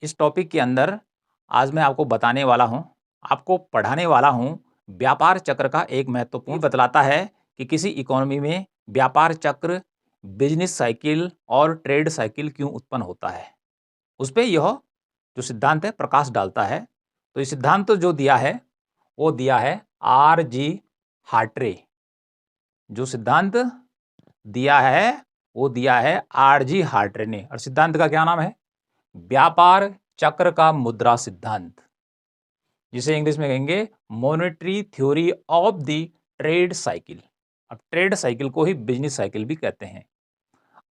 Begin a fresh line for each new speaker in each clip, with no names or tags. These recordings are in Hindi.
इस टॉपिक के अंदर आज मैं आपको बताने वाला हूँ, आपको पढ़ाने वाला हूँ व्यापार चक्र का एक महत्वपूर्ण बतलाता है कि किसी इकोनॉमी में व्यापार चक्र, बिजनेस साइकिल और ट्रेड साइकिल क्यों उत्पन्न होता है। उस पे यह जो सिद्धांत है प्रकाश डालता है। तो ये सिद्धांत तो जो दिया है वो दिया है R.G. हार्ट्रे। जो सिद्धांत दिया है वो दिया है R.G. हार्ट्रे ने। और सिद्धांत का क्या नाम है? व्यापार चक्र का मुद्रा सिद्धांत, जिसे इंग्लिश में कहेंगे monetary theory of the trade cycle. अब ट्रेड साइकिल को ही बिजनेस साइकिल भी कहते हैं।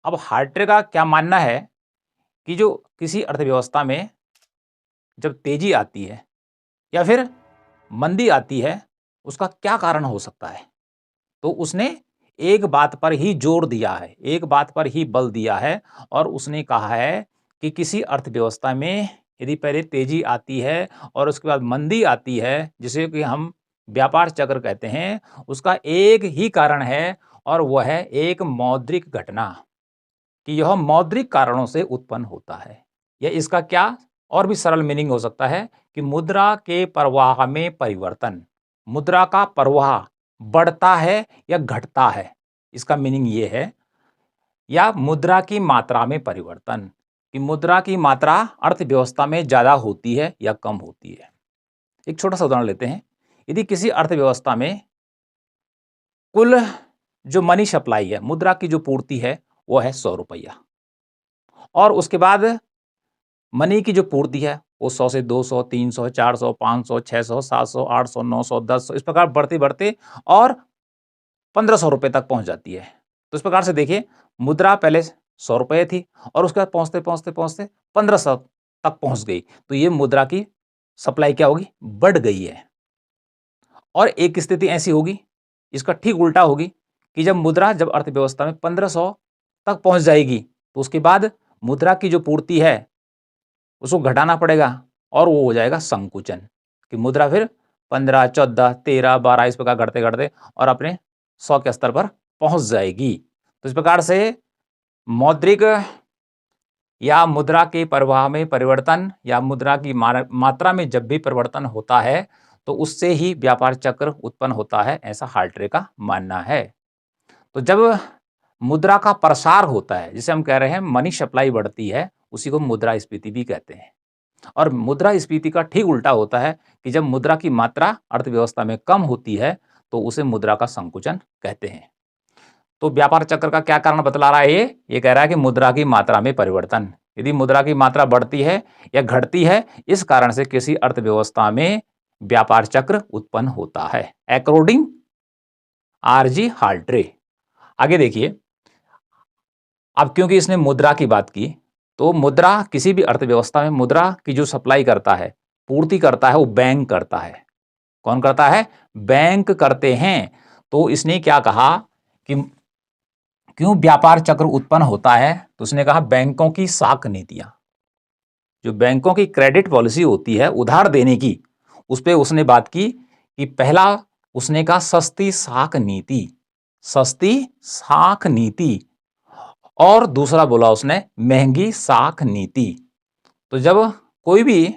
अब हार्ट्रे का क्या मानना है कि जो किसी अर्थव्यवस्था में जब तेजी आती है या फिर मंदी आती है, उसका क्या कारण हो सकता है। तो उसने एक बात पर ही जोर दिया है, एक बात पर ही बल दिया है, और उसने कहा है कि किसी अर्थव्यवस्था में यदि पहले तेजी आती है और उसके बाद मंदी आती है, जिसे कि हम व्यापार चक्र कहते हैं, उसका एक ही कारण है और वह है एक मौद्रिक घटना, कि यह मौद्रिक कारणों से उत्पन्न होता है। या इसका क्या और भी सरल मीनिंग हो सकता है कि मुद्रा के प्रवाह में परिवर्तन, मुद्रा का प्रवाह बढ़ता है या घटता है, इसका मीनिंग ये है। या मुद्रा की मात्रा में परिवर्तन, कि मुद्रा की मात्रा अर्थव्यवस्था में ज्यादा होती है या कम होती है। एक छोटा सा उदाहरण लेते हैं। यदि किसी अर्थव्यवस्था में कुल जो मनी सप्लाई है, मुद्रा की जो पूर्ति है, वो है 100 रुपया, और उसके बाद मनी की जो पूर्ति है वो 100 से 200, 300, 400, 500, 600, 700, 800, 900, 1000, इस प्रकार बढ़ते बढ़ते और 1500 रुपए तक पहुंच जाती है। तो इस प्रकार से देखिए, मुद्रा पहले 100 रुपए थी और उसके बाद पहुंचते पहुंचते पहुंचते 1500 तक पहुंच गई। तो ये मुद्रा की सप्लाई क्या होगी? बढ़ गई है। और एक स्थिति ऐसी होगी, इसका ठीक उल्टा होगी, कि जब मुद्रा जब अर्थव्यवस्था में 1500 तक पहुंच जाएगी, तो उसके बाद मुद्रा की जो पूर्ति है उसको घटाना पड़ेगा और वो हो जाएगा संकुचन, कि मुद्रा फिर 15, 14, 13, 12 इस प्रकार घटते घटते और अपने 100 के स्तर पर पहुंच जाएगी। तो इस प्रकार से मौद्रिक या मुद्रा के प्रवाह में परिवर्तन या मुद्रा की मात्रा में जब भी परिवर्तन होता है, तो उससे ही व्यापार चक्र उत्पन्न होता है, ऐसा हार्ट्रे का मानना है। तो जब मुद्रा का प्रसार होता है, जिसे हम कह रहे हैं मनी सप्लाई बढ़ती है, उसी को मुद्रास्फीति भी कहते हैं। और मुद्रास्फीति का ठीक उल्टा होता है कि जब मुद्रा की मात्रा अर्थव्यवस्था में कम होती है, तो उसे मुद्रा का संकुचन कहते हैं। तो व्यापार चक्र का क्या कारण बतला रहा है? ये कह रहा है कि मुद्रा की मात्रा में परिवर्तन, यदि मुद्रा की मात्रा बढ़ती है या घटती है, इस कारण से किसी अर्थव्यवस्था में व्यापार चक्र उत्पन्न होता है, अकॉर्डिंग R.G. हार्ट्रे। आगे देखिए, अब क्योंकि इसने मुद्रा की बात की, तो मुद्रा किसी भी अर्थव्यवस्था में मुद्रा की जो सप्लाई करता है, पूर्ति करता है, वो बैंक करता है। कौन करता है? बैंक करते हैं। तो इसने क्या कहा कि क्यों व्यापार चक्र उत्पन्न होता है, तो उसने कहा बैंकों की साख नीतियां, जो बैंकों की क्रेडिट पॉलिसी होती है उधार देने की, उस पर उसने बात की कि पहला उसने कहा सस्ती साख नीति, सस्ती साख नीति, और दूसरा बोला उसने महंगी साख नीति। तो जब कोई भी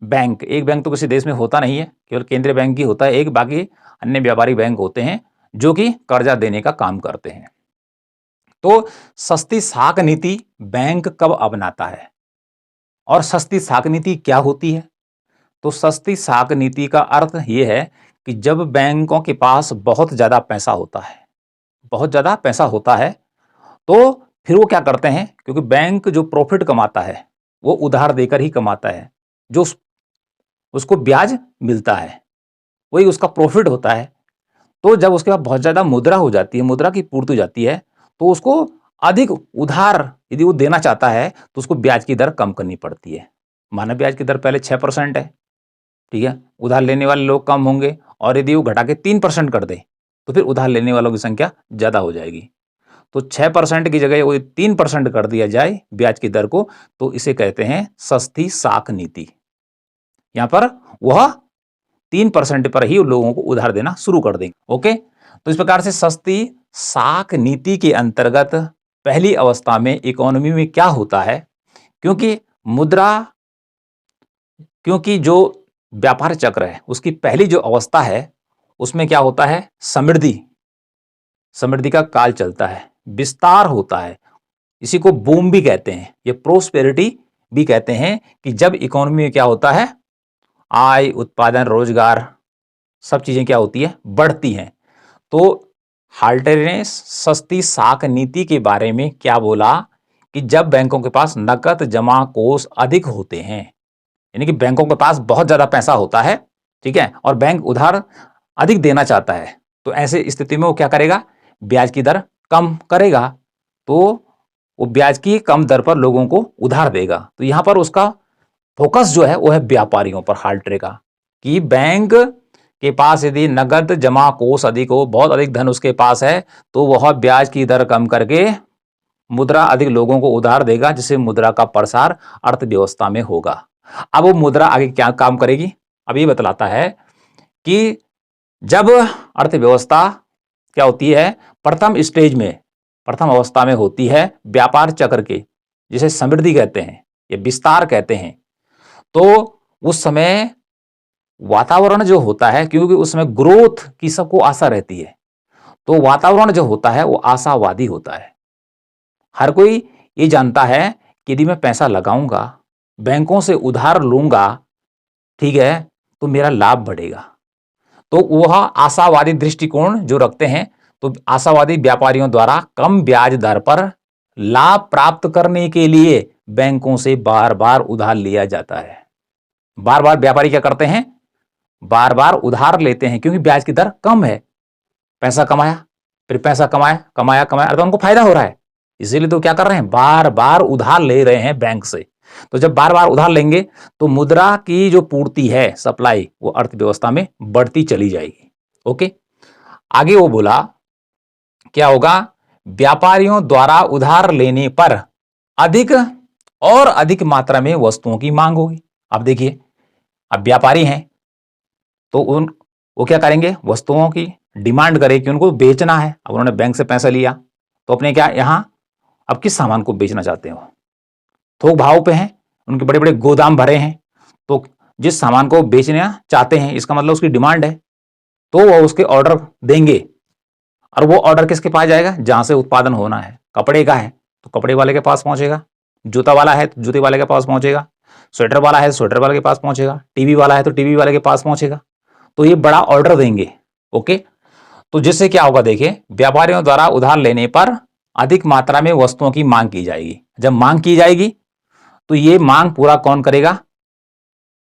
बैंक, एक बैंक तो किसी देश में होता नहीं है, केवल केंद्रीय बैंक ही होता है एक, बाकी अन्य व्यापारिक बैंक होते हैं जो कि कर्जा देने का काम करते हैं। तो सस्ती साख नीति बैंक कब अपनाता है, और सस्ती साख नीति क्या होती है? तो सस्ती साख नीति का अर्थ यह है कि जब बैंकों के पास बहुत ज्यादा पैसा होता है, बहुत ज्यादा पैसा होता है, तो फिर वो क्या करते हैं, क्योंकि बैंक जो प्रॉफिट कमाता है वो उधार देकर ही कमाता है, जो उसको ब्याज मिलता है वही उसका प्रॉफिट होता है। तो जब उसके पास बहुत ज्यादा मुद्रा हो जाती है, मुद्रा की पूर्ति हो जाती है, तो उसको अधिक उधार यदि वो देना चाहता है, तो उसको ब्याज की दर कम करनी पड़ती है। माना ब्याज की दर पहले 6% है, ठीक है, उधार लेने वाले लोग कम होंगे, और यदि वो घटा के 3% कर दे, तो फिर उधार लेने वालों की संख्या ज्यादा हो जाएगी। तो 6% की जगह वो 3% कर दिया जाए ब्याज की दर को, तो इसे कहते हैं सस्ती साख नीति। यहां पर वह 3% पर ही लोगों को उधार देना शुरू कर देंगे। ओके, तो इस प्रकार से सस्ती साख नीति के अंतर्गत पहली अवस्था में इकोनॉमी में क्या होता है, क्योंकि मुद्रा, क्योंकि जो व्यापार चक्र है उसकी पहली जो अवस्था है उसमें क्या होता है, समृद्धि, समृद्धि का काल चलता है, विस्तार होता है, इसी को बूम भी कहते हैं, ये प्रोस्पेरिटी भी कहते हैं कि जब इकोनॉमी में क्या होता है, आय, उत्पादन, रोजगार, सब चीजें क्या होती है, बढ़ती हैं। तो हाल्टर ने सस्ती साख नीति के बारे में क्या बोला कि जब बैंकों के पास नकद जमा कोष अधिक होते हैं, यानी कि बैंकों के पास बहुत ज्यादा पैसा होता है, ठीक है, और बैंक उधार अधिक देना चाहता है, तो ऐसे स्थिति में वो क्या करेगा, ब्याज की दर कम करेगा, तो वो ब्याज की कम दर पर लोगों को उधार देगा। तो यहां पर उसका फोकस जो है वो है व्यापारियों पर, हाल्ट्रे का, कि बैंक के पास यदि नगद जमा कोष अधिक हो, बहुत अधिक धन उसके पास है, तो वह ब्याज की दर कम करके मुद्रा अधिक लोगों को उधार देगा, जिससे मुद्रा का प्रसार अर्थव्यवस्था में होगा। अब वो मुद्रा आगे क्या काम करेगी, अब ये बतलाता है कि जब अर्थव्यवस्था क्या होती है, प्रथम स्टेज में, प्रथम अवस्था में होती है व्यापार चक्र के, जिसे समृद्धि कहते हैं या विस्तार कहते हैं, तो उस समय वातावरण जो होता है, क्योंकि उस समय ग्रोथ की सबको आशा रहती है, तो वातावरण जो होता है वो आशावादी होता है। हर कोई ये जानता है कि यदि मैं पैसा लगाऊंगा, बैंकों से उधार लूंगा, ठीक है, तो मेरा लाभ बढ़ेगा। तो वह आशावादी दृष्टिकोण जो रखते हैं, तो आशावादी व्यापारियों द्वारा कम ब्याज दर पर लाभ प्राप्त करने के लिए बैंकों से बार बार उधार लिया जाता है। बार बार व्यापारी क्या करते हैं, बार बार उधार लेते हैं, क्योंकि ब्याज की दर कम है। पैसा कमाया, फिर पैसा कमाया, कमाया कमाया, तो उनको फायदा हो रहा है, इसीलिए तो क्या कर रहे हैं, बार बार उधार ले रहे हैं बैंक से। तो जब बार बार उधार लेंगे तो मुद्रा की जो पूर्ति है, सप्लाई, वो अर्थव्यवस्था में बढ़ती चली जाएगी। ओके, आगे वो बोला क्या होगा, व्यापारियों द्वारा उधार लेने पर अधिक और अधिक मात्रा में वस्तुओं की मांग होगी। अब देखिए, अब व्यापारी हैं तो वो क्या करेंगे, वस्तुओं की डिमांड करें कि उनको बेचना है। अब उन्होंने बैंक से पैसा लिया तो अपने क्या यहां अब किस सामान को बेचना चाहते हो, थोक भाव पे हैं, उनके बड़े बड़े गोदाम भरे हैं, तो जिस सामान को बेचना चाहते हैं इसका मतलब उसकी डिमांड है, तो वो उसके ऑर्डर देंगे, और वो ऑर्डर किसके पास जाएगा, जहां से उत्पादन होना है। कपड़े का है तो कपड़े वाले के पास पहुंचेगा, जूता वाला है तो जूते वाले के पास पहुंचेगा, स्वेटर वाला है तो स्वेटर वाले के पास पहुंचेगा, टीवी वाला है तो टीवी वाले के पास पहुंचेगा। तो ये बड़ा ऑर्डर देंगे। ओके, तो जिससे क्या होगा, देखिए, व्यापारियों द्वारा उधार लेने पर अधिक मात्रा में वस्तुओं की मांग की जाएगी। जब मांग की जाएगी तो ये मांग पूरा कौन करेगा,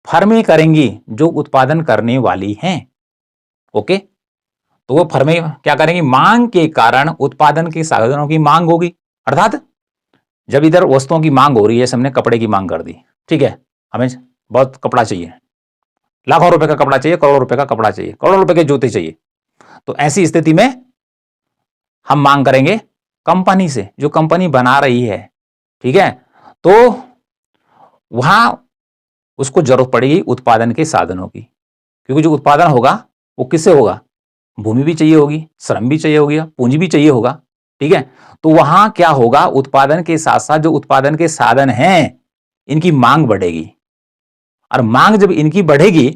फर्में करेंगी जो उत्पादन करने वाली हैं। ओके, तो वो फर्में क्या करेंगी, मांग के कारण उत्पादन के साधनों की मांग होगी। अर्थात जब इधर वस्तुओं की मांग हो रही है, हमने कपड़े की मांग कर दी, ठीक है, हमें बहुत कपड़ा चाहिए, लाखों रुपए का कपड़ा चाहिए, करोड़ों रुपए का कपड़ा चाहिए, करोड़ों रुपए के जूते चाहिए, तो ऐसी स्थिति में हम मांग करेंगे कंपनी से, जो कंपनी बना रही है, ठीक है, तो वहां उसको जरूरत पड़ेगी उत्पादन के साधनों की, क्योंकि जो उत्पादन होगा वो किससे होगा, भूमि भी चाहिए होगी, श्रम भी चाहिए होगी, पूंजी भी चाहिए होगा, ठीक है। तो वहां क्या होगा, उत्पादन के साथ साथ जो उत्पादन के साधन हैं इनकी मांग बढ़ेगी, और मांग जब इनकी बढ़ेगी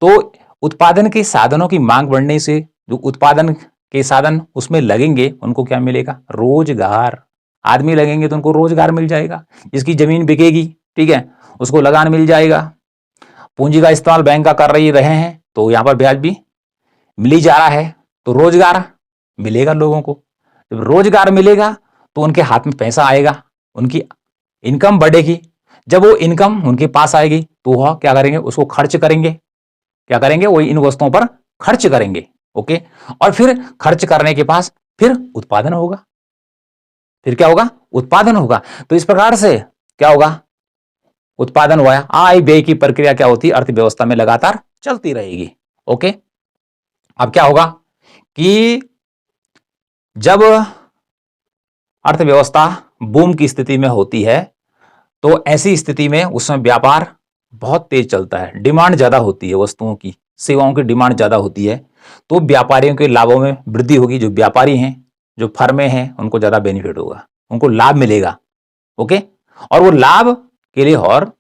तो उत्पादन के साधनों की मांग बढ़ने से जो उत्पादन के साधन उसमें लगेंगे उनको क्या मिलेगा, रोजगार। आदमी लगेंगे तो उनको रोजगार मिल जाएगा, जिसकी जमीन बिकेगी, ठीक है, उसको लगान मिल जाएगा। पूंजी का इस्तेमाल बैंक का कर रहे हैं तो यहां पर ब्याज भी मिल ही जा रहा है, तो रोजगार मिलेगा लोगों को। जब रोजगार मिलेगा तो उनके हाथ में पैसा आएगा, उनकी इनकम बढ़ेगी। जब वो इनकम उनके पास आएगी तो वह क्या करेंगे, उसको खर्च करेंगे, क्या करेंगे, वो इन वस्तुओं पर खर्च करेंगे। ओके, और फिर खर्च करने के पास फिर उत्पादन होगा, फिर क्या होगा, उत्पादन होगा। तो इस प्रकार से क्या होगा, उत्पादन हुआ, आय व्यय की प्रक्रिया क्या होती है, अर्थव्यवस्था में लगातार चलती रहेगी। ओके, अब क्या होगा कि जब अर्थव्यवस्था बूम की स्थिति में होती है तो ऐसी स्थिति में उसमें व्यापार बहुत तेज चलता है, डिमांड ज्यादा होती है, वस्तुओं की सेवाओं की डिमांड ज्यादा होती है, तो व्यापारियों के लाभों में वृद्धि होगी। जो व्यापारी हैं, जो फर्में हैं, उनको ज्यादा बेनिफिट होगा, उनको लाभ मिलेगा। ओके, और वो लाभ के लिए और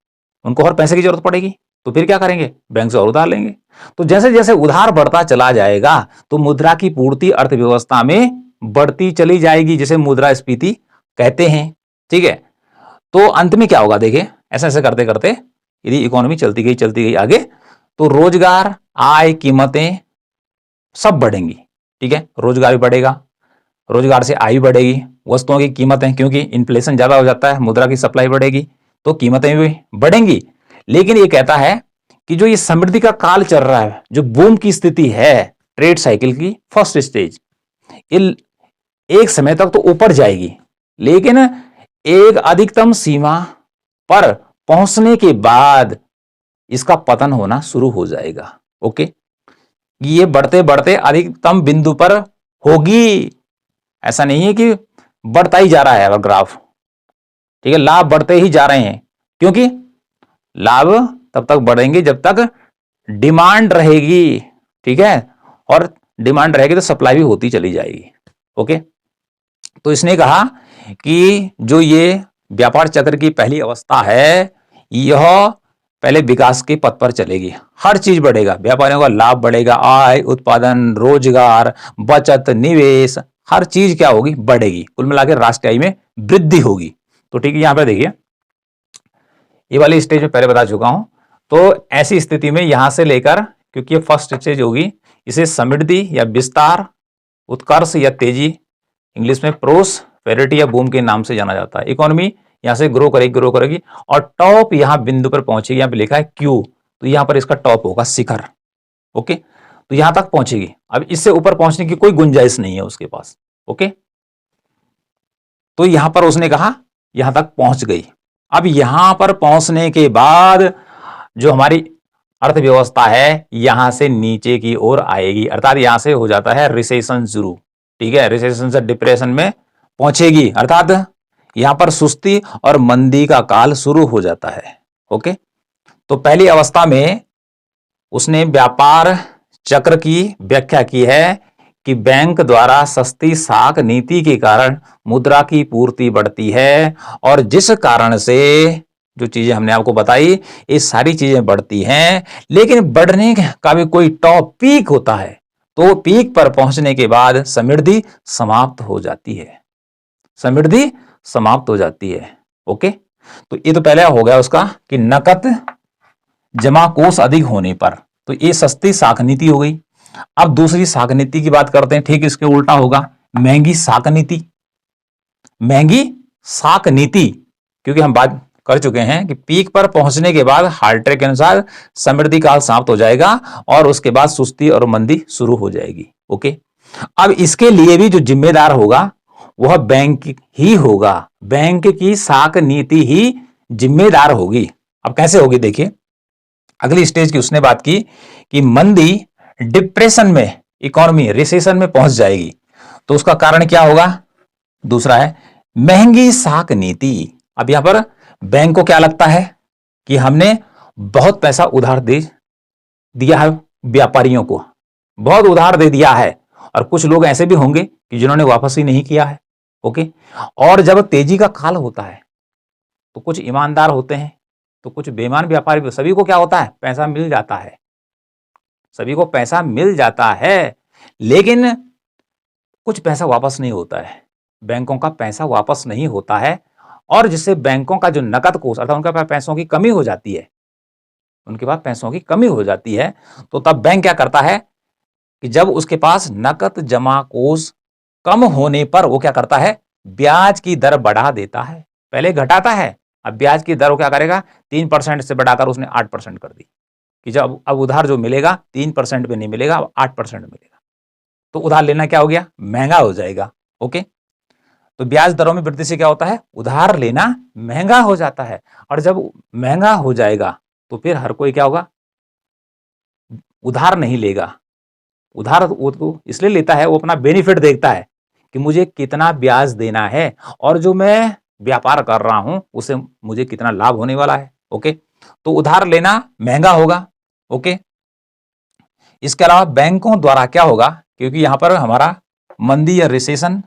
उनको और पैसे की जरूरत पड़ेगी, तो फिर क्या करेंगे, बैंक से और उधार लेंगे। तो जैसे जैसे उधार बढ़ता चला जाएगा तो मुद्रा की पूर्ति अर्थव्यवस्था में बढ़ती चली जाएगी, जिसे मुद्रास्फीति कहते हैं। ठीक है, तो अंत में क्या होगा, देखिए ऐसे ऐसे करते करते यदि इकोनॉमी चलती गई आगे, तो रोजगार, आय, कीमतें सब बढ़ेंगी। ठीक है, रोजगार भी बढ़ेगा, रोजगार से आय बढ़ेगी, वस्तुओं की कीमतें, क्योंकि इन्फ्लेशन ज्यादा हो जाता है, मुद्रा की सप्लाई बढ़ेगी तो कीमतें भी बढ़ेंगी। लेकिन ये कहता है कि जो ये समृद्धि का काल चल रहा है, जो बूम की स्थिति है, ट्रेड साइकिल की फर्स्ट स्टेज, ये एक समय तक तो ऊपर जाएगी, लेकिन एक अधिकतम सीमा पर पहुंचने के बाद इसका पतन होना शुरू हो जाएगा। ओके, ये बढ़ते बढ़ते अधिकतम बिंदु पर होगी। ऐसा नहीं है कि बढ़ता ही जा रहा है ग्राफ। ठीक है, लाभ बढ़ते ही जा रहे हैं, क्योंकि लाभ तब तक बढ़ेंगे जब तक डिमांड रहेगी। ठीक है, और डिमांड रहेगी तो सप्लाई भी होती चली जाएगी। ओके, तो इसने कहा कि जो ये व्यापार चक्र की पहली अवस्था है, यह पहले विकास के पथ पर चलेगी, हर चीज बढ़ेगा, व्यापारियों का लाभ बढ़ेगा, आय, उत्पादन, रोजगार, बचत, निवेश, हर चीज क्या होगी, बढ़ेगी, कुल मिलाकर राष्ट्रीय आय में वृद्धि होगी। तो ठीक है, यहां पर देखिए ये वाली स्टेज में पहले बता चुका हूं। तो ऐसी स्थिति में यहां से लेकर, क्योंकि ये फर्स्ट स्टेज होगी, इसे समृद्धि या विस्तार, उत्कर्ष या तेजी, इंग्लिश में प्रोस्पेरिटी या बूम के नाम से जाना जाता है। इकोनॉमी यहां से ग्रो करेगी और टॉप यहां बिंदु पर पहुंचेगी। यहां पे लिखा है क्यू, तो यहां पर इसका टॉप होगा, शिखर। ओके, तो यहां तक पहुंचेगी, अब इससे ऊपर पहुंचने की कोई गुंजाइश नहीं है उसके पास। ओके, तो यहां पर उसने कहा यहां तक पहुंच गई। अब यहां पर पहुंचने के बाद जो हमारी अर्थव्यवस्था है यहां से नीचे की ओर आएगी, अर्थात यहां से हो जाता है रिसेशन शुरू। ठीक है, रिसेशन से डिप्रेशन में पहुंचेगी, अर्थात यहां पर सुस्ती और मंदी का काल शुरू हो जाता है। ओके, तो पहली अवस्था में उसने व्यापार चक्र की व्याख्या की है कि बैंक द्वारा सस्ती साख नीति के कारण मुद्रा की पूर्ति बढ़ती है, और जिस कारण से जो चीजें हमने आपको बताई ये सारी चीजें बढ़ती हैं, लेकिन बढ़ने का भी कोई टॉप पीक होता है, तो पीक पर पहुंचने के बाद समृद्धि समाप्त हो जाती है, समृद्धि समाप्त हो जाती है। ओके, तो ये तो पहले हो गया उसका कि नकद जमा कोष अधिक होने पर, तो ये सस्ती साख नीति हो गई। अब दूसरी साख नीति की बात करते हैं, ठीक इसके उल्टा होगा महंगी साख नीति। महंगी साख नीति, क्योंकि हम बात कर चुके हैं कि पीक पर पहुंचने के बाद हार्ट्रे के अनुसार समृद्धि काल समाप्त हो जाएगा और उसके बाद सुस्ती और मंदी शुरू हो जाएगी। ओके, अब इसके लिए भी जो जिम्मेदार होगा वह बैंक ही होगा, बैंक की साख नीति ही जिम्मेदार होगी। अब कैसे होगी, देखिए अगली स्टेज की उसने बात की कि मंदी डिप्रेशन में, इकोनॉमी रिसेशन में पहुंच जाएगी, तो उसका कारण क्या होगा, दूसरा है महंगी साख नीति। अब यहां पर बैंक को क्या लगता है कि हमने बहुत पैसा उधार दे दिया है, व्यापारियों को बहुत उधार दे दिया है, और कुछ लोग ऐसे भी होंगे कि जिन्होंने वापस ही नहीं किया है। ओके, और जब तेजी का काल होता है तो कुछ ईमानदार होते हैं तो कुछ बेईमान व्यापारी भी, सभी को क्या होता है, पैसा मिल जाता है, सभी को पैसा मिल जाता है, लेकिन कुछ पैसा वापस नहीं होता है, बैंकों का पैसा वापस नहीं होता है, और जिससे बैंकों का जो नकद कोष, अर्थात उनके पास पैसों की कमी हो जाती है, उनके पास पैसों की कमी हो जाती है, तो तब बैंक क्या करता है कि जब उसके पास नकद जमा कोष कम होने पर वो क्या करता है, ब्याज की दर बढ़ा देता है। पहले घटाता है, अब ब्याज की दर वो क्या करेगा, 3% से बढ़ाकर उसने 8% कर दी, कि जब अब उधार जो मिलेगा 3% पे नहीं मिलेगा, अब 8% मिलेगा, तो उधार लेना क्या हो गया, महंगा हो जाएगा। ओके, तो ब्याज दरों में वृद्धि से क्या होता है, उधार लेना महंगा हो जाता है, और जब महंगा हो जाएगा तो फिर हर कोई क्या होगा, उधार नहीं लेगा। उधार वो तो इसलिए लेता है, वो अपना बेनिफिट देखता है कि मुझे कितना ब्याज देना है, और जो मैं व्यापार कर रहा हूं उसे मुझे कितना लाभ होने वाला है। ओके, तो उधार लेना महंगा होगा। ओके, इसके अलावा बैंकों द्वारा क्या होगा, क्योंकि यहां पर हमारा मंदी या रिसेशन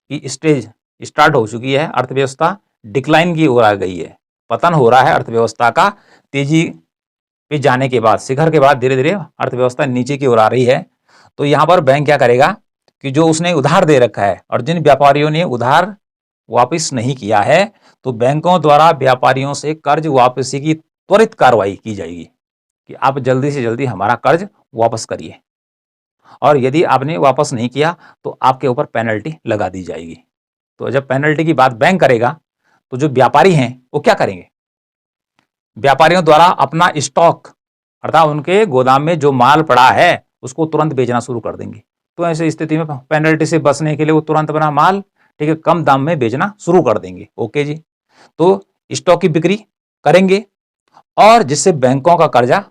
की स्टेज स्टार्ट हो चुकी है, अर्थव्यवस्था डिक्लाइन की ओर आ गई है, पतन हो रहा है अर्थव्यवस्था का, तेजी पे जाने के बाद, शिखर के बाद धीरे धीरे अर्थव्यवस्था नीचे की ओर आ रही है, तो यहाँ पर बैंक क्या करेगा कि जो उसने उधार दे रखा है और जिन व्यापारियों ने उधार वापस नहीं किया है, तो बैंकों द्वारा व्यापारियों से कर्ज वापसी की त्वरित कार्रवाई की जाएगी कि आप जल्दी से जल्दी हमारा कर्ज वापस करिए, और यदि आपने वापस नहीं किया तो आपके ऊपर पेनल्टी लगा दी जाएगी। तो जब पेनल्टी की बात बैंक करेगा, तो जो व्यापारी हैं वो क्या करेंगे, व्यापारियों द्वारा अपना स्टॉक अर्थात उनके गोदाम में जो माल पड़ा है उसको तुरंत बेचना शुरू कर देंगे। तो ऐसी स्थिति में पेनल्टी से बचने के लिए वो तुरंत अपना माल, ठीक है, कम दाम में बेचना शुरू कर देंगे। ओके जी, तो स्टॉक की बिक्री करेंगे और जिससे बैंकों का कर्जा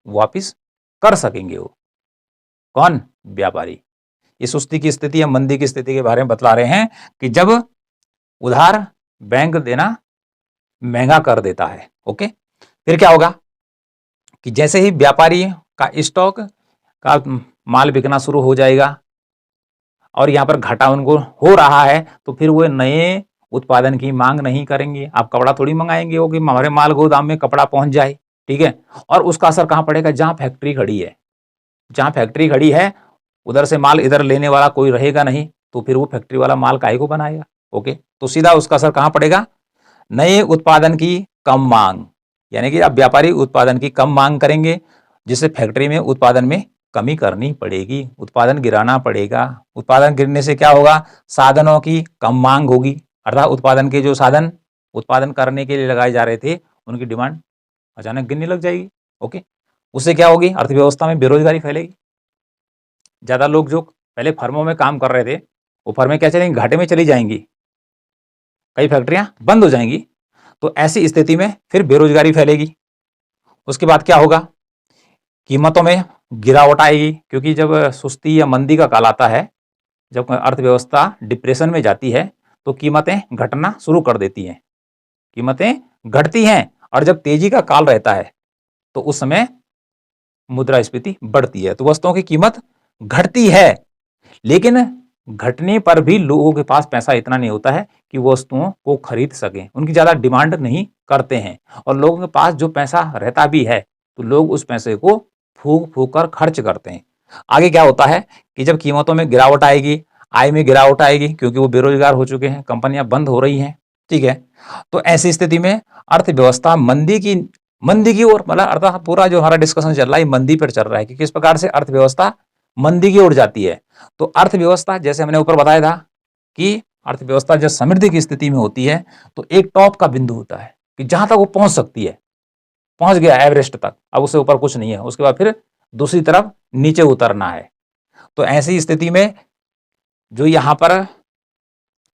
वापिस कर सकेंगे वो कौन, व्यापारी। ये सुस्ती की स्थिति या मंदी की स्थिति के बारे में बतला रहे हैं कि जब उधार बैंक देना महंगा कर देता है। ओके, फिर क्या होगा कि जैसे ही व्यापारी का स्टॉक का माल बिकना शुरू हो जाएगा और यहाँ पर घाटा उनको हो रहा है, तो फिर वो नए उत्पादन की मांग नहीं करेंगे। आप कपड़ा थोड़ी मंगाएंगे हो कि हमारे माल गोदाम में कपड़ा पहुंच जाए, ठीक है। और उसका असर कहाँ पड़ेगा, जहाँ फैक्ट्री खड़ी है, जहाँ फैक्ट्री खड़ी है उधर से माल इधर लेने वाला कोई रहेगा नहीं, तो फिर वो फैक्ट्री वाला माल काहे को बनाएगा। ओके, तो सीधा उसका असर कहाँ पड़ेगा, नए उत्पादन की कम मांग, यानी कि अब व्यापारी उत्पादन की कम मांग करेंगे, जिससे फैक्ट्री में उत्पादन में कमी करनी पड़ेगी, उत्पादन गिराना पड़ेगा। उत्पादन गिरने से क्या होगा, साधनों की कम मांग होगी, अर्थात उत्पादन के जो साधन उत्पादन करने के लिए लगाए जा रहे थे उनकी डिमांड अचानक गिरने लग जाएगी। ओके, उससे क्या होगी, अर्थव्यवस्था में बेरोजगारी फैलेगी। ज्यादा लोग जो पहले फर्मों में काम कर रहे थे वो फर्में क्या चलेंगी, घाटे में चली जाएंगी, कई फैक्ट्रियां बंद हो जाएंगी। तो ऐसी स्थिति में फिर बेरोजगारी फैलेगी। उसके बाद क्या होगा, कीमतों में गिरावट आएगी, क्योंकि जब सुस्ती या मंदी का काल आता है, जब अर्थव्यवस्था डिप्रेशन में जाती है, तो कीमतें घटना शुरू कर देती हैं, कीमतें घटती हैं। और जब तेजी का काल रहता है तो उस समय मुद्रास्फीति बढ़ती है, तो वस्तुओं की कीमत घटती है। लेकिन घटने पर भी लोगों के पास पैसा इतना नहीं होता है कि वो वस्तुओं को खरीद सकें, उनकी ज्यादा डिमांड नहीं करते हैं। और लोगों के पास जो पैसा रहता भी है तो लोग उस पैसे को फूक फूक कर खर्च करते हैं। आगे क्या होता है कि जब कीमतों में गिरावट आएगी, आय में गिरावट आएगी, क्योंकि वो बेरोजगार हो चुके हैं, कंपनियां बंद हो रही हैं, ठीक है। तो ऐसी स्थिति में अर्थव्यवस्था मंदी की ओर, मतलब अर्थात पूरा जो हमारा डिस्कशन चल रहा है मंदी पर चल रहा है कि किस प्रकार से अर्थव्यवस्था मंदी की ओर जाती है। तो अर्थव्यवस्था जैसे हमने ऊपर बताया था कि अर्थव्यवस्था जब समृद्धि की स्थिति में होती है तो एक टॉप का बिंदु होता है कि जहां तक वो पहुंच सकती है, पहुंच गया एवरेस्ट तक, अब उससे ऊपर कुछ नहीं है, उसके बाद फिर दूसरी तरफ नीचे उतरना है। तो ऐसी स्थिति में जो यहां पर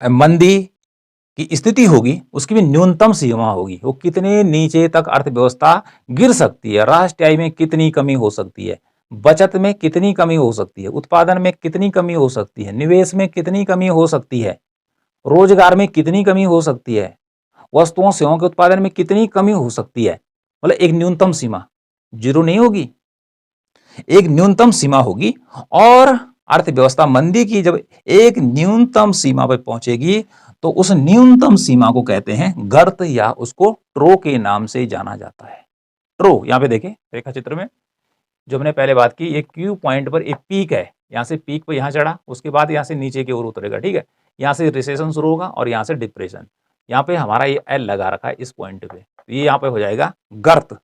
मंदी की स्थिति होगी उसकी भी न्यूनतम सीमा होगी, वो कितने नीचे तक अर्थव्यवस्था गिर सकती है, राष्ट्रीय आय में कितनी कमी हो सकती है, बचत में कितनी कमी हो सकती है, उत्पादन में कितनी कमी हो सकती है, निवेश में कितनी कमी हो सकती है, रोजगार में कितनी कमी हो सकती है, वस्तुओं सेवाओं के उत्पादन में कितनी कमी हो सकती है। मतलब एक न्यूनतम सीमा, जीरो नहीं होगी, एक न्यूनतम सीमा होगी। और अर्थव्यवस्था मंदी की जब एक न्यूनतम सीमा पर पहुंचेगी तो उस न्यूनतम सीमा को कहते हैं गर्त, या उसको ट्रो के नाम से जाना जाता है। ट्रो, यहां पे देखें रेखा चित्र में जो हमने पहले बात की, एक क्यू पॉइंट पर एक पीक है, यहां से पीक पर यहां चढ़ा, उसके बाद यहां से नीचे की ओर उतरेगा, ठीक है। यहां से रिसेशन शुरू होगा और यहां से डिप्रेशन। यहां पे हमारा ये एल लगा रखा है इस पॉइंट पे, ये यहां पे हो जाएगा गर्त।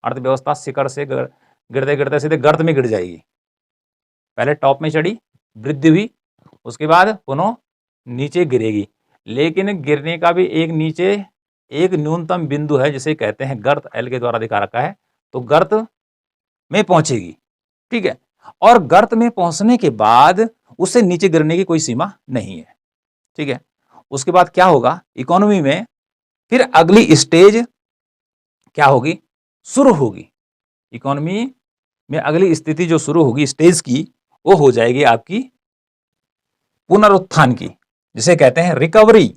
अर्थव्यवस्था शिखर से गिरते गिरते सीधे गर्त में गिर जाएगी। पहले टॉप में चढ़ी, वृद्धि हुई, उसके बाद पुनः नीचे गिरेगी। लेकिन गिरने का भी एक नीचे एक न्यूनतम बिंदु है जिसे कहते हैं गर्त, एल के द्वारा दिखा रखा है। तो गर्त में पहुंचेगी, ठीक है। और गर्त में पहुंचने के बाद उससे नीचे गिरने की कोई सीमा नहीं है, ठीक है। उसके बाद क्या होगा, इकोनॉमी में फिर अगली स्टेज क्या होगी, शुरू होगी। इकोनॉमी में अगली स्थिति जो शुरू होगी स्टेज की, वो हो जाएगी आपकी पुनरुत्थान की, जिसे कहते हैं रिकवरी।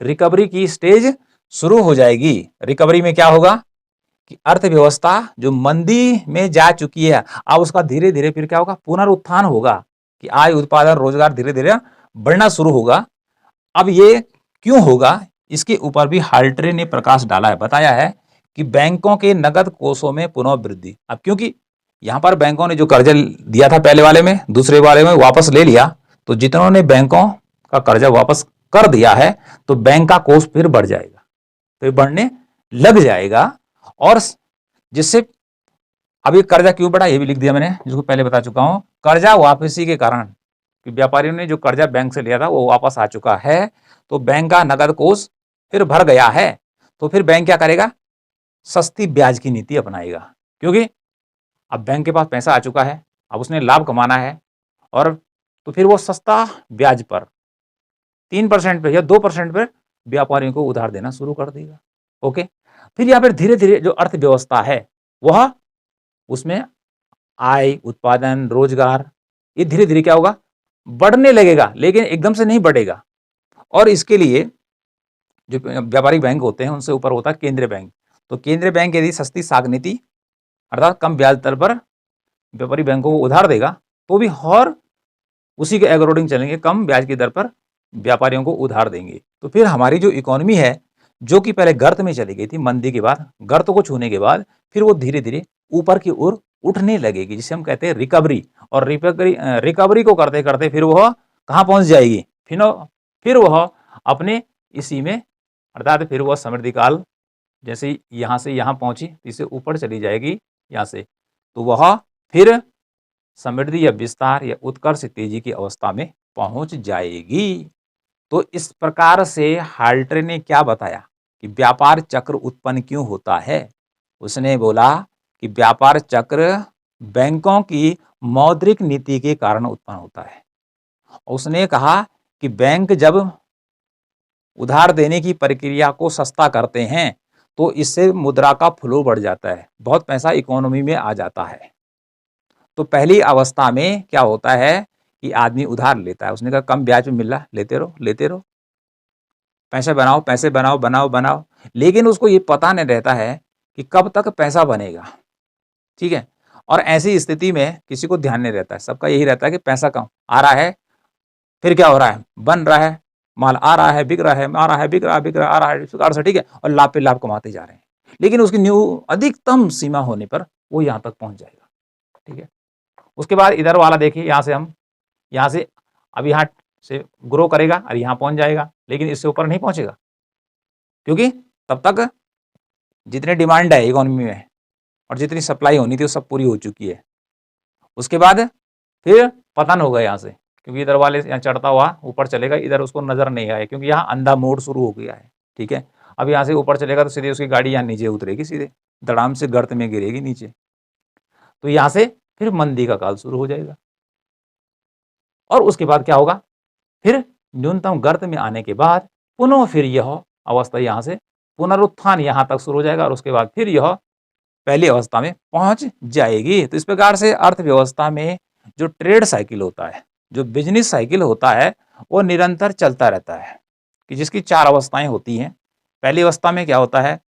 रिकवरी की स्टेज शुरू हो जाएगी। रिकवरी में क्या होगा कि अर्थव्यवस्था जो मंदी में जा चुकी है अब उसका धीरे धीरे फिर क्या होगा, पुनरुत्थान होगा कि आय, उत्पादन, रोजगार धीरे धीरे बढ़ना शुरू होगा। अब ये क्यों होगा, इसके ऊपर भी हाल्टरे ने प्रकाश डाला है, बताया है कि बैंकों के नगद कोषों में पुनः वृद्धि। अब क्योंकि यहां पर बैंकों ने जो कर्जा दिया था पहले वाले में, दूसरे वाले में वापस ले लिया, तो जितनों ने बैंकों का कर्जा वापस कर दिया है तो बैंक का कोष फिर बढ़ जाएगा, फिर बढ़ने लग जाएगा। और जिससे अब ये कर्जा क्यों बढ़ा ये भी लिख दिया मैंने, जिसको पहले बता चुका हूं। कर्जा वापसी के कारण कि व्यापारियों ने जो कर्जा बैंक से लिया था वो वापस आ चुका है, तो बैंक का नगद कोष फिर भर गया है, तो फिर बैंक क्या करेगा, सस्ती ब्याज की नीति अपनाएगा। क्योंकि अब बैंक के पास पैसा आ चुका है, अब उसने लाभ कमाना है, और तो फिर वो सस्ता ब्याज पर 3% पे या 2% पर व्यापारियों को उधार देना शुरू कर देगा। ओके, फिर यहाँ पर धीरे धीरे जो अर्थव्यवस्था है वह उसमें आय, उत्पादन, रोजगार, ये धीरे धीरे क्या होगा, बढ़ने लगेगा, लेकिन एकदम से नहीं बढ़ेगा। और इसके लिए जो व्यापारिक बैंक होते हैं उनसे ऊपर होता है केंद्रीय बैंक। तो केंद्रीय बैंक यदि सस्ती साख नीति अर्थात कम ब्याज दर पर व्यापारी बैंकों को उधार देगा तो भी और उसी के अकॉर्डिंग चलेंगे, कम ब्याज की दर पर व्यापारियों को उधार देंगे। तो फिर हमारी जो इकोनॉमी है जो कि पहले गर्त में चली गई थी, मंदी के बाद गर्त को छूने के बाद फिर वो धीरे धीरे ऊपर की ओर उठने लगेगी, जिसे हम कहते हैं रिकवरी। और रिकवरी को करते करते फिर वह कहाँ पहुंच जाएगी, फिर वह अपने इसी में अर्थात फिर वह समृद्धि काल, जैसे यहाँ से यहाँ पहुंची इससे ऊपर चली जाएगी यहाँ से, तो वह फिर समृद्धि या विस्तार या उत्कर्ष तेजी की अवस्था में पहुंच जाएगी। तो इस प्रकार से हाल्टरे ने क्या बताया कि व्यापार चक्र उत्पन्न क्यों होता है। उसने बोला कि व्यापार चक्र बैंकों की मौद्रिक नीति के कारण उत्पन्न होता है। उसने कहा कि बैंक जब उधार देने की प्रक्रिया को सस्ता करते हैं तो इससे मुद्रा का फ्लो बढ़ जाता है, बहुत पैसा इकोनॉमी में आ जाता है। तो पहली अवस्था में क्या होता है कि आदमी उधार लेता है, उसने कहा कम ब्याज में मिल रहा, लेते रहो, पैसे बनाओ, पैसे बनाओ, लेकिन उसको ये पता नहीं रहता है कि कब तक पैसा बनेगा। ठीक है, और ऐसी स्थिति में किसी को ध्यान नहीं रहता है, सबका यही रहता है कि पैसा कम आ रहा है, फिर क्या हो रहा है, बन रहा है, माल आ रहा है, बिक रहा है, आ रहा है, बिक रहा आ रहा है, इस प्रकार से। ठीक है, और लाभ पे लाभ कमाते जा रहे हैं, लेकिन उसकी अधिकतम सीमा होने पर वो यहाँ तक पहुंच जाएगा। ठीक है, उसके बाद इधर वाला देखिए, यहाँ से अब यहाँ से ग्रो करेगा और यहाँ पहुंच जाएगा, लेकिन इससे ऊपर नहीं पहुंचेगा, क्योंकि तब तक जितनी डिमांड है इकोनॉमी में और जितनी सप्लाई होनी थी वो सब पूरी हो चुकी है। उसके बाद फिर पतन होगा यहाँ से, क्योंकि इधर वाले यहाँ चढ़ता हुआ ऊपर चलेगा, इधर उसको नजर नहीं आए क्योंकि यहाँ अंधा मोड़ शुरू हो गया है। ठीक है, अब यहाँ से ऊपर चलेगा तो सीधे उसकी गाड़ी यहाँ नीचे उतरेगी, सीधे धड़ाम से गर्त में गिरेगी नीचे, तो यहाँ से फिर मंदी का काल शुरू हो जाएगा। और उसके बाद क्या होगा, फिर न्यूनतम गर्त में आने के बाद पुनः फिर यह अवस्था यहाँ से पुनरुत्थान यहाँ तक शुरू हो जाएगा, और उसके बाद फिर यह पहली अवस्था में पहुंच जाएगी। तो इस प्रकार से अर्थव्यवस्था में जो ट्रेड साइकिल होता है, जो बिजनेस साइकिल होता है, वो निरंतर चलता रहता है, कि जिसकी 4 अवस्थाएं होती हैं। पहली अवस्था में क्या होता है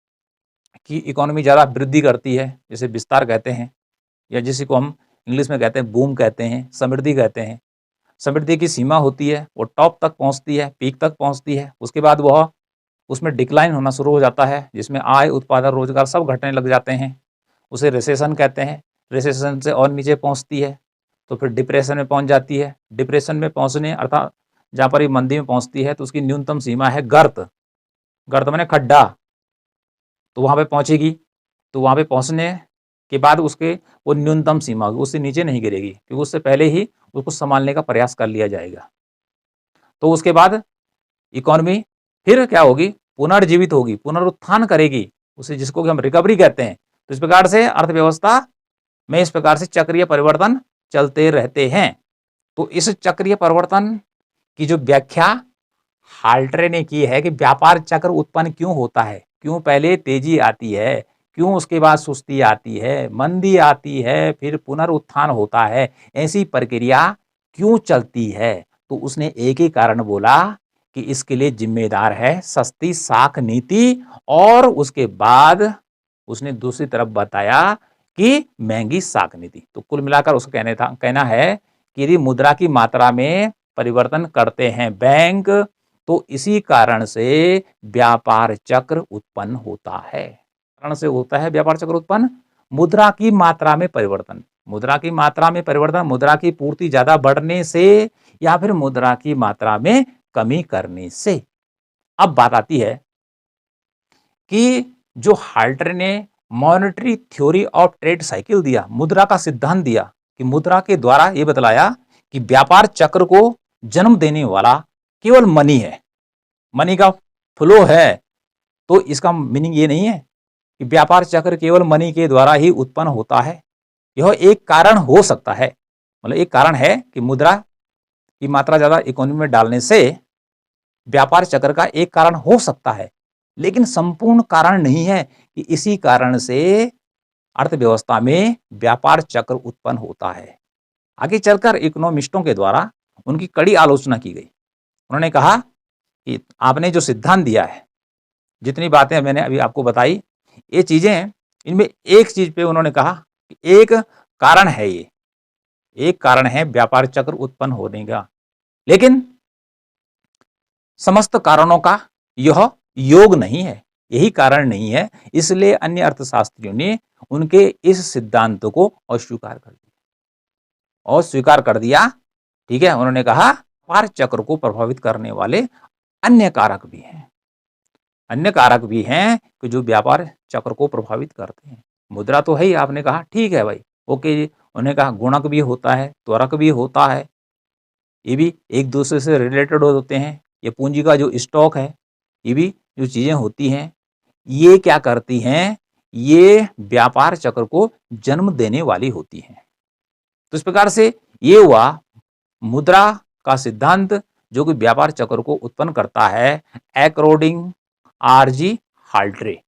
कि इकोनॉमी ज़्यादा वृद्धि करती है, जिसे विस्तार कहते हैं, या जिसी को हम इंग्लिश में कहते हैं बूम कहते हैं, समृद्धि कहते हैं। समृद्धि की सीमा होती है, वो टॉप तक पहुंचती है, पीक तक पहुंचती है, उसके बाद वह उसमें डिक्लाइन होना शुरू हो जाता है, जिसमें आय, उत्पादन, रोजगार सब घटने लग जाते हैं, उसे रिसेशन कहते हैं। रिसेशन से और नीचे पहुंचती है तो फिर डिप्रेशन में पहुंच जाती है। डिप्रेशन में पहुंचने अर्थात जहाँ पर ये मंदी में पहुंचती है तो उसकी न्यूनतम सीमा है गर्त माने खड्डा, तो वहाँ पे पहुंचेगी, तो वहाँ पे पहुंचने के बाद उसके वो न्यूनतम सीमा होगी, उससे नीचे नहीं गिरेगी, क्योंकि उससे पहले ही उसको संभालने का प्रयास कर लिया जाएगा। तो उसके बाद इकोनॉमी फिर क्या होगी, पुनर्जीवित होगी, पुनरुत्थान करेगी उसे, जिसको कि हम रिकवरी कहते हैं। तो इस प्रकार से अर्थव्यवस्था में इस प्रकार से चक्रीय परिवर्तन चलते रहते हैं। तो इस चक्रीय परिवर्तन की जो व्याख्या हाल्टरे ने की है कि व्यापार चक्र उत्पन्न क्यों होता है, क्यों पहले तेजी आती है, क्यों उसके बाद सुस्ती आती है, मंदी आती है, फिर पुनरुत्थान होता है, ऐसी प्रक्रिया क्यों चलती है। तो उसने एक ही कारण बोला कि इसके लिए जिम्मेदार है सस्ती साख नीति, और उसके बाद उसने दूसरी तरफ बताया कि महंगी साख नीति। तो कुल मिलाकर उसका कहना है कि यदि मुद्रा की मात्रा में परिवर्तन करते हैं बैंक, तो इसी कारण से व्यापार चक्र उत्पन्न होता है। कारण से होता है व्यापार चक्र उत्पन्न मुद्रा की मात्रा में परिवर्तन। मुद्रा की मात्रा में परिवर्तन, मुद्रा की पूर्ति ज्यादा बढ़ने से या फिर मुद्रा की मात्रा में कमी करने से। अब बात आती है कि जो हाल्टर ने monetary theory of trade cycle दिया, मुद्रा का सिद्धांत दिया, कि मुद्रा के द्वारा यह बतलाया कि व्यापार चक्र को जन्म देने वाला केवल मनी है, मनी का फ्लो है। तो इसका मीनिंग ये नहीं है कि व्यापार चक्र केवल मनी के द्वारा ही उत्पन्न होता है। यह एक कारण हो सकता है, मतलब एक कारण है कि मुद्रा की मात्रा ज्यादा इकोनॉमी में डालने से व्यापार चक्र का एक कारण हो सकता है, लेकिन संपूर्ण कारण नहीं है कि इसी कारण से अर्थव्यवस्था में व्यापार चक्र उत्पन्न होता है। आगे चलकर इकोनॉमिस्टों के द्वारा उनकी कड़ी आलोचना की गई। उन्होंने कहा कि आपने जो सिद्धांत दिया है, जितनी बातें मैंने अभी आपको बताई, ये चीजें, इनमें एक चीज पे उन्होंने कहा कि एक कारण है, ये एक कारण है व्यापार चक्र उत्पन्न होने का, लेकिन समस्त कारणों का यह योग नहीं है, यही कारण नहीं है। इसलिए अन्य अर्थशास्त्रियों ने उनके इस सिद्धांत को अस्वीकार कर दिया, अस्वीकार कर दिया। ठीक है, उन्होंने कहा व्यापार चक्र को प्रभावित करने वाले अन्य कारक भी हैं, अन्य कारक भी हैं कि जो व्यापार चक्र को प्रभावित करते हैं। मुद्रा तो है ही, आपने कहा ठीक है भाई, ओके जी। उन्होंने कहा गुणक भी होता है, त्वरक भी होता है, ये भी एक दूसरे से रिलेटेड होते हैं। ये पूंजी का जो स्टॉक है, ये भी जो चीजें होती हैं, ये क्या करती हैं, ये व्यापार चक्र को जन्म देने वाली होती हैं। तो इस प्रकार से ये हुआ मुद्रा का सिद्धांत जो कि व्यापार चक्र को उत्पन्न करता है, अकॉर्डिंग आरजी हाल्ट्रे।